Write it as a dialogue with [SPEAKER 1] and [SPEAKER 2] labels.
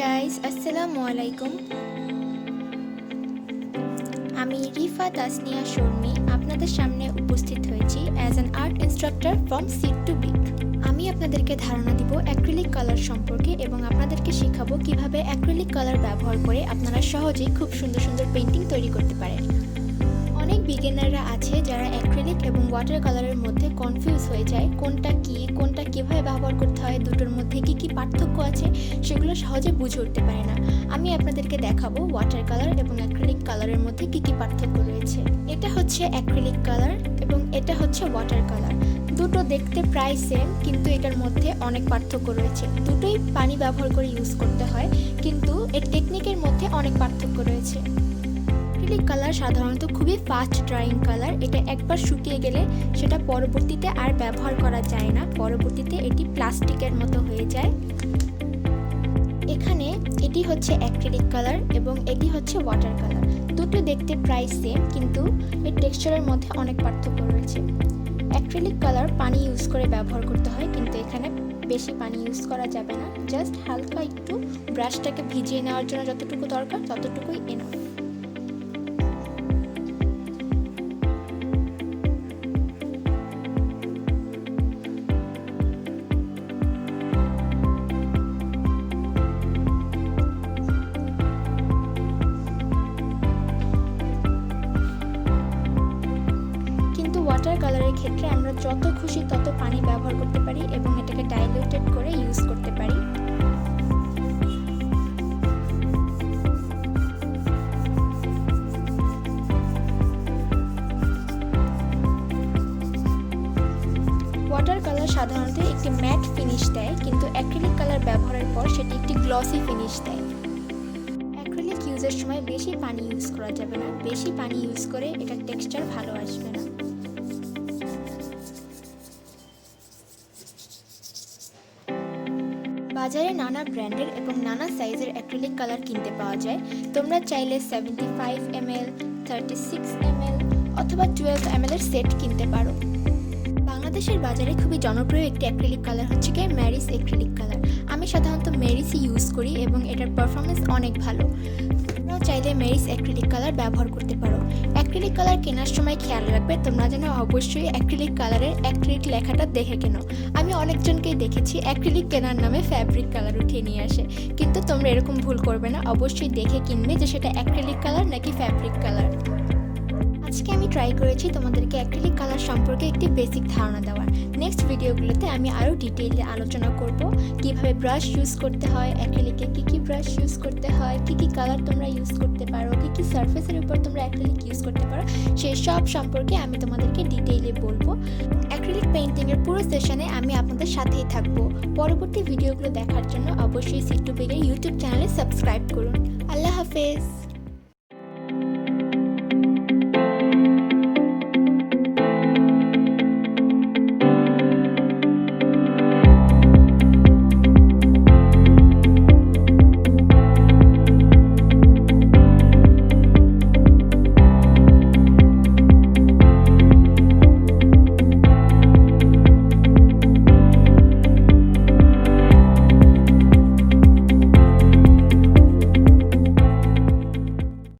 [SPEAKER 1] Guys, আসসালামু আলাইকুম। আমি রিফা তাসনিয়া শর্মী আপনাদের সামনে উপস্থিত হয়েছি as an art instructor from seed two big. আমি আপনাদেরকে ধারণা দিব অ্যাক্রিলিক কালার সম্পর্কে এবং আপনাদেরকে শেখাবো কিভাবে অ্যাক্রিলিক কালার ব্যবহার করে আপনারা সহজেই খুব সুন্দর সুন্দর পেইন্টিং তৈরি করতে পারেন। অনেক বিগিনাররা আছে যারা অ্যাক্রিলিক এবং ওয়াটার কালারের মধ্যে কনফিউজ হয়ে যায়, কোনটা কিভাবে ব্যবহার করতে হয়, দুটোর মধ্যে কি পার্থক্য আছে সেগুলো সহজে বুঝে উঠতে পারে না। আমি আপনাদেরকে দেখাবো ওয়াটার কালার এবং অ্যাক্রিলিক কালারের মধ্যে কি পার্থক্য রয়েছে। এটা হচ্ছে অ্যাক্রিলিক কালার এবং এটা হচ্ছে ওয়াটার কালার। দুটো দেখতে প্রায় সেম, কিন্তু এটার মধ্যে অনেক পার্থক্য রয়েছে। দুটোই পানি ব্যবহার করে ইউজ করতে হয়, কিন্তু এর টেকনিকের মধ্যে অনেক পার্থক্য রয়েছে। অ্যাক্রিলিক কালার সাধারণত খুবই ফাস্ট ড্রাইং কালার। এটা একবার শুকিয়ে গেলে সেটা পরবর্তীতে আর ব্যবহার করা যায় না, পরবর্তীতে এটি প্লাস্টিকের মতো হয়ে যায়। এখানে এটি হচ্ছে অ্যাক্রিলিক কালার এবং এটি হচ্ছে ওয়াটার কালার। দুটো দেখতে প্রায় সেম, কিন্তু এর টেক্সচারের মধ্যে অনেক পার্থক্য রয়েছে। অ্যাক্রিলিক কালার পানি ইউজ করে ব্যবহার করতে হয়, কিন্তু এখানে বেশি পানি ইউজ করা যাবে না। জাস্ট হালকা একটু ব্রাশটাকে ভিজিয়ে নেওয়ার জন্য যতটুকু দরকার ততটুকুই এনাফ। ওয়াটার কালারের ক্ষেত্রে আমরা যত খুশি তত পানি ব্যবহার করতে পারি এবং এটাকে ডাইলিউটেড করে ইউজ করতে পারি। ওয়াটার কালার সাধারণত একটি ম্যাট ফিনিশ দেয়, কিন্তু অ্যাক্রিলিক কালার ব্যবহারের পর সেটি একটি গ্লসি ফিনিশ দেয়। অ্যাক্রিলিক ইউজের সময় বেশি পানি ইউজ করা যাবে না, বেশি পানি ইউজ করে এটার টেক্সচার ভালো আসবে না। বাজারে নানা ব্র্যান্ডের এবং নানা সাইজের অ্যাক্রিলিক কালার কিনতে পাওয়া যায়। তোমরা চাইলে 75 ml, 36 ml অথবা 12 ml এর সেট কিনতে পারো। বাংলাদেশের বাজারে খুবই জনপ্রিয় একটি অ্যাক্রিলিক কালার হচ্ছে কি ম্যারিস অ্যাক্রিলিক কালার। আমি সাধারণত ম্যারিসই ইউজ করি এবং এটার পারফরমেন্স অনেক ভালো। তোমরাও চাইলে ম্যারিস অ্যাক্রিলিক কালার ব্যবহার করতে পারো। অ্যাক্রিলিক কালার কেনার সময় খেয়াল রাখবে তোমরা যেন অবশ্যই অ্যাক্রিলিক কালারের অ্যাক্রিলিক লেখাটা দেখে কেনো। আমি অনেকজনকেই দেখেছি অ্যাক্রিলিক কেনার নামে ফ্যাব্রিক কালার উঠিয়ে নিয়ে আসে, কিন্তু তোমরা এরকম ভুল করবে না, অবশ্যই দেখে কিনবে যে সেটা অ্যাক্রিলিক কালার নাকি ফ্যাব্রিক কালার। আজকে আমি ট্রাই করেছি তোমাদেরকে অ্যাক্রিলিক কালার সম্পর্কে একটি বেসিক ধারণা দেওয়ার। নেক্সট ভিডিওগুলোতে আমি আরও ডিটেইলে আলোচনা করব কিভাবে ব্রাশ ইউজ করতে হয়, অ্যাক্রিলিকে কী ব্রাশ ইউজ করতে হয়, কী কালার তোমরা ইউজ করতে পারো, কী সারফেসের উপর তোমরা অ্যাক্রিলিক ইউজ করতে পারো, সেই সব সম্পর্কে আমি তোমাদেরকে ডিটেইলে বলবো। অ্যাক্রিলিক পেইন্টিংয়ের পুরো সেশনে আমি আপনাদের সাথেই থাকবো। পরবর্তী ভিডিওগুলো দেখার জন্য অবশ্যই সিড টু বিগের ইউটিউব চ্যানেলে সাবস্ক্রাইব করুন। আল্লাহ হাফেজ।